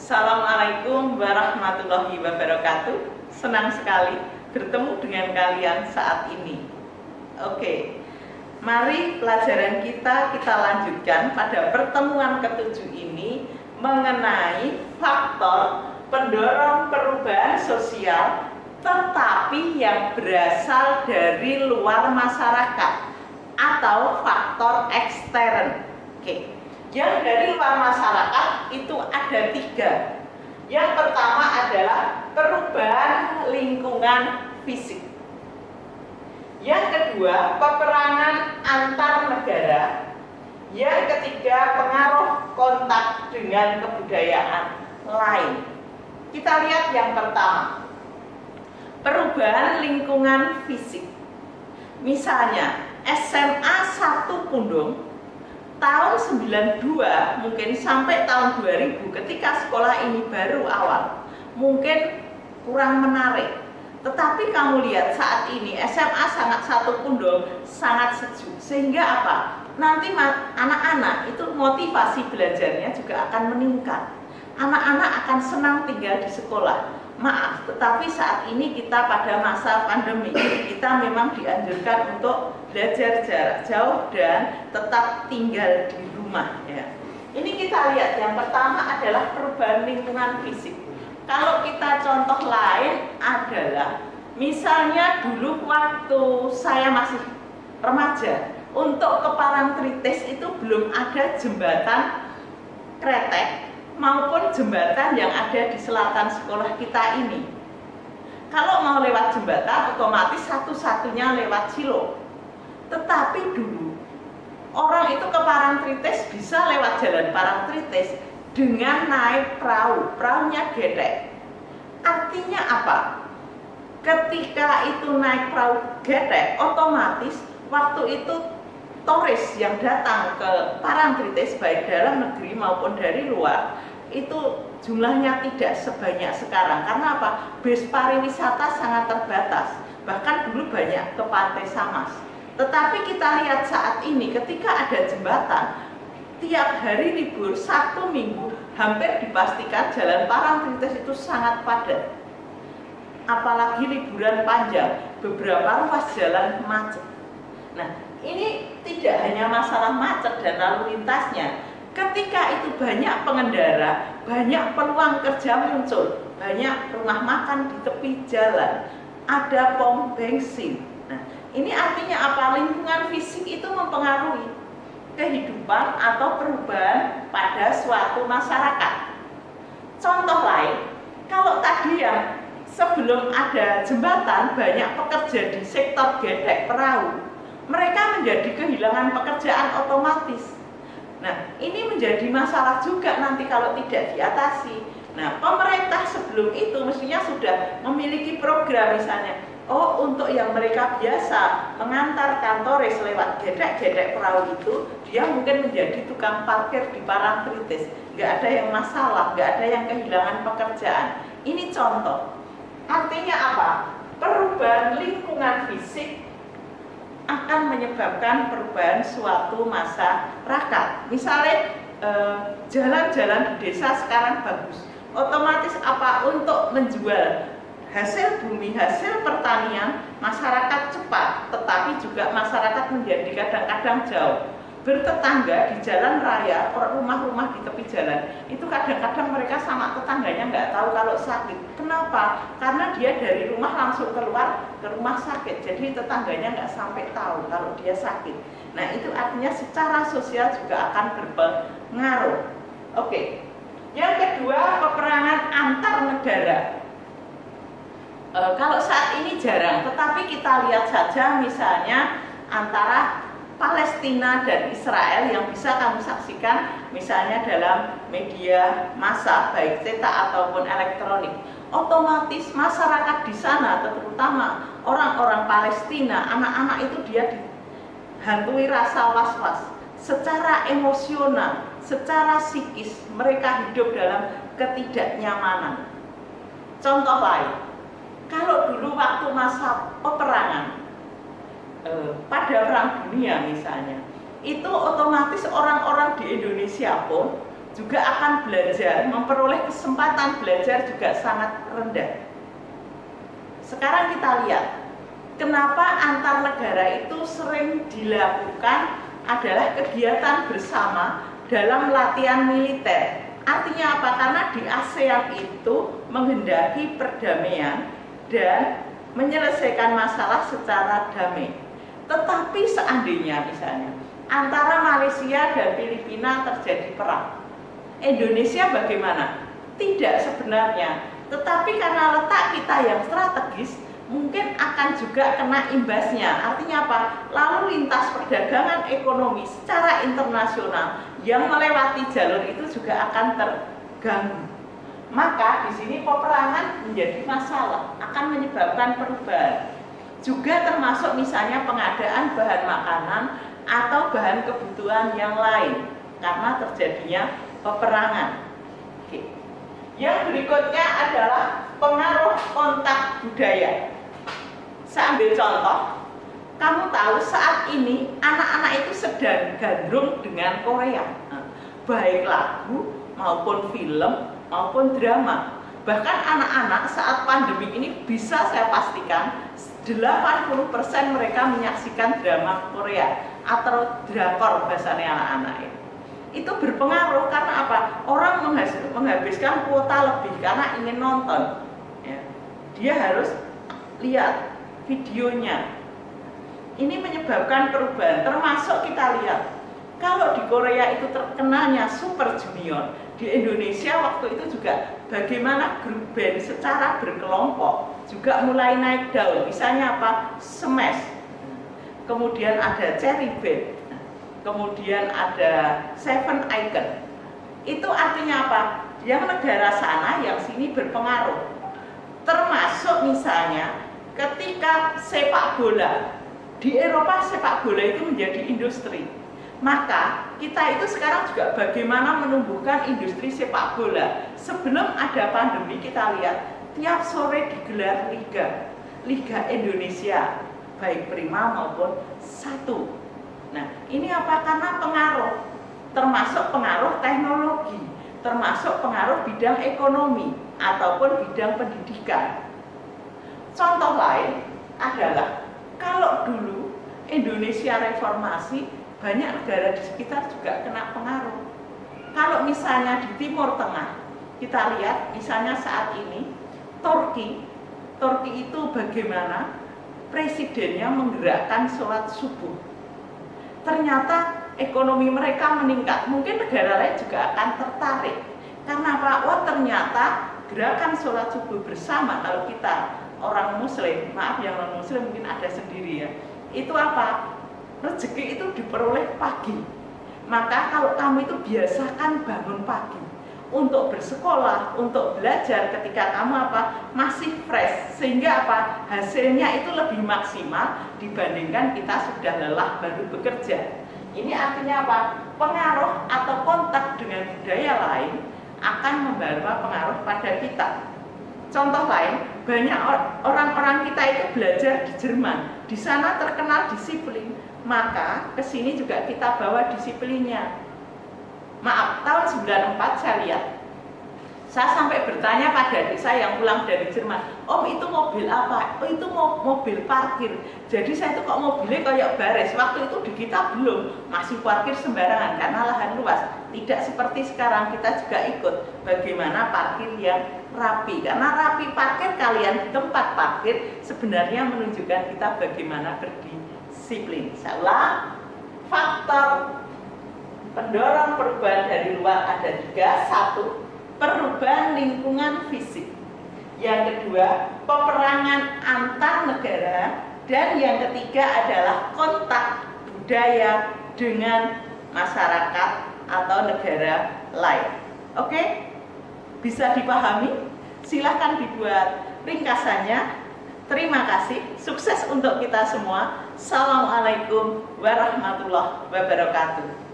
Assalamualaikum warahmatullahi wabarakatuh. Senang sekali bertemu dengan kalian saat ini. Oke, mari pelajaran kita lanjutkan pada pertemuan ketujuh ini mengenai faktor pendorong perubahan sosial tetapi yang berasal dari luar masyarakat atau faktor ekstern. Oke. Yang dari luar masyarakat itu ada 3. Yang pertama adalah perubahan lingkungan fisik. Yang kedua, peperangan antar negara. Yang ketiga, pengaruh kontak dengan kebudayaan lain. Kita lihat yang pertama, perubahan lingkungan fisik. Misalnya SMA 1 Pundung tahun 92 mungkin sampai tahun 2000 ketika sekolah ini baru awal mungkin kurang menarik, tetapi kamu lihat saat ini SMA sangat 1 Pundung sangat sejuk, sehingga apa? Nanti anak-anak itu motivasi belajarnya juga akan meningkat, anak-anak akan senang tinggal di sekolah. Maaf, tetapi saat ini kita pada masa pandemi, kita memang dianjurkan untuk belajar jarak jauh dan tetap tinggal di rumah ya. Ini kita lihat yang pertama adalah perubahan lingkungan fisik. Kalau kita contoh lain adalah misalnya dulu waktu saya masih remaja, untuk ke Parangtritis itu belum ada jembatan kretek maupun jembatan yang ada di selatan sekolah kita ini. Kalau mau lewat jembatan otomatis satu-satunya lewat Cilok. Tetapi dulu orang itu ke Parangtritis bisa lewat jalan Parangtritis dengan naik perahu, perahunya getek. Artinya apa? Ketika itu naik perahu getek, otomatis waktu itu turis yang datang ke Parangtritis baik dalam negeri maupun dari luar itu jumlahnya tidak sebanyak sekarang. Karena apa? Bis pariwisata sangat terbatas, bahkan dulu banyak ke Pantai Samas. Tetapi kita lihat saat ini ketika ada jembatan, tiap hari libur Sabtu Minggu hampir dipastikan jalan Parangtritis itu sangat padat. Apalagi liburan panjang, beberapa ruas jalan macet. Nah, ini tidak hanya masalah macet dan lalu lintasnya. Ketika itu banyak pengendara, banyak peluang kerja muncul, banyak rumah makan di tepi jalan, ada pom bensin. Nah, ini artinya apa? Lingkungan fisik itu mempengaruhi kehidupan atau perubahan pada suatu masyarakat. Contoh lain, kalau tadi yang sebelum ada jembatan banyak pekerja di sektor gedek perahu, mereka menjadi kehilangan pekerjaan otomatis. Nah, ini menjadi masalah juga nanti kalau tidak diatasi. Nah, pemerintah sebelum itu mestinya sudah memiliki program misalnya, oh untuk yang mereka biasa mengantar kantoris lewat gedek-gedek perahu itu, dia mungkin menjadi tukang parkir di Parangtritis. Nggak ada yang masalah, nggak ada yang kehilangan pekerjaan. Ini contoh. Artinya apa? Perubahan lingkungan fisik akan menyebabkan perubahan suatu masyarakat. Misalnya jalan-jalan di desa sekarang bagus, otomatis apa? Untuk menjual hasil bumi, hasil pertanian, masyarakat cepat, tetapi juga masyarakat menjadi kadang-kadang jauh. Bertetangga di jalan raya, rumah-rumah di tepi jalan, itu kadang-kadang mereka sama tetangganya nggak tahu kalau sakit. Kenapa? Karena dia dari rumah langsung keluar ke rumah sakit, jadi tetangganya nggak sampai tahu kalau dia sakit. Nah, itu artinya secara sosial juga akan berpengaruh. Oke. Yang kedua, peperangan antar negara. Kalau saat ini jarang, tetapi kita lihat saja misalnya antara Palestina dan Israel yang bisa kamu saksikan misalnya dalam media massa baik cetak ataupun elektronik. Otomatis masyarakat di sana, terutama orang-orang Palestina, anak-anak itu dia dihantui rasa was-was secara emosional, secara psikis, mereka hidup dalam ketidaknyamanan. Contoh lain, kalau dulu waktu masa peperangan pada Perang Dunia misalnya, itu otomatis orang-orang di Indonesia pun juga akan belajar, memperoleh kesempatan belajar juga sangat rendah. Sekarang kita lihat, kenapa antar negara itu sering dilakukan adalah kegiatan bersama dalam latihan militer. Artinya apa? Karena di ASEAN itu menghendaki perdamaian dan menyelesaikan masalah secara damai. Tetapi seandainya misalnya antara Malaysia dan Filipina terjadi perang, Indonesia bagaimana? Tidak sebenarnya, tetapi karena letak kita yang strategis, mungkin akan juga kena imbasnya. Artinya apa? Lalu lintas perdagangan ekonomi secara internasional yang melewati jalur itu juga akan terganggu. Maka di sini peperangan menjadi masalah, akan menyebabkan perubahan. Juga termasuk misalnya pengadaan bahan makanan atau bahan kebutuhan yang lain karena terjadinya peperangan. Oke. Yang berikutnya adalah pengaruh kontak budaya. Saya ambil contoh, kamu tahu saat ini anak-anak itu sedang gandrung dengan Korea, baik lagu maupun film maupun drama. Bahkan anak-anak saat pandemi ini bisa saya pastikan 80% mereka menyaksikan drama Korea atau drakor bahasanya anak-anak ini. Itu berpengaruh karena apa? Orang menghabiskan kuota lebih karena ingin nonton ya. Dia harus lihat videonya. Ini menyebabkan perubahan. Termasuk kita lihat, kalau di Korea itu terkenalnya Super Junior, di Indonesia waktu itu juga bagaimana grup band secara berkelompok juga mulai naik daun. Misalnya apa? Smash, kemudian ada Cherry Band, kemudian ada Seven Icon. Itu artinya apa? Yang negara sana, yang sini berpengaruh. Termasuk misalnya ketika sepak bola, di Eropa sepak bola itu menjadi industri. Maka kita itu sekarang juga bagaimana menumbuhkan industri sepak bola. Sebelum ada pandemi kita lihat tiap sore digelar Liga Indonesia, baik Prima maupun 1. Nah, ini apa? Karena pengaruh, termasuk pengaruh teknologi, termasuk pengaruh bidang ekonomi ataupun bidang pendidikan. Contoh lain adalah kalau dulu Indonesia reformasi, banyak negara di sekitar juga kena pengaruh. Kalau misalnya di Timur Tengah, kita lihat misalnya saat ini Turki itu bagaimana presidennya menggerakkan sholat subuh. Ternyata ekonomi mereka meningkat. Mungkin negara lain juga akan tertarik. Karena apa? Oh, ternyata gerakan sholat subuh bersama, kalau kita orang muslim, maaf yang non muslim mungkin ada sendiri ya, itu apa? Rezeki itu diperoleh pagi. Maka kalau kamu itu biasakan bangun pagi untuk bersekolah, untuk belajar ketika kamu apa? Masih fresh, sehingga apa? Hasilnya itu lebih maksimal dibandingkan kita sudah lelah baru bekerja. Ini artinya apa? Pengaruh atau kontak dengan budaya lain akan membawa pengaruh pada kita. Contoh lain, banyak orang-orang kita itu belajar di Jerman. Di sana terkenal disiplin, maka ke sini juga kita bawa disiplinnya. Maaf, tahun 94 saya lihat, saya sampai bertanya pada adik saya yang pulang dari Jerman, Om itu mobil apa? Oh itu mobil parkir. Jadi saya itu kok mobilnya kayak bares. Waktu itu di kita belum, masih parkir sembarangan karena lahan luas. Tidak seperti sekarang, kita juga ikut bagaimana parkir yang rapi. Karena rapi parkir kalian di tempat parkir sebenarnya menunjukkan kita bagaimana berdisiplin. Saya ulang, faktor pendorong perubahan dari luar ada 3. 1, perubahan lingkungan fisik. Yang kedua, peperangan antar negara. Dan yang ketiga adalah kontak budaya dengan masyarakat atau negara lain. Oke? Bisa dipahami? Silahkan dibuat ringkasannya. Terima kasih. Sukses untuk kita semua. Assalamualaikum warahmatullahi wabarakatuh.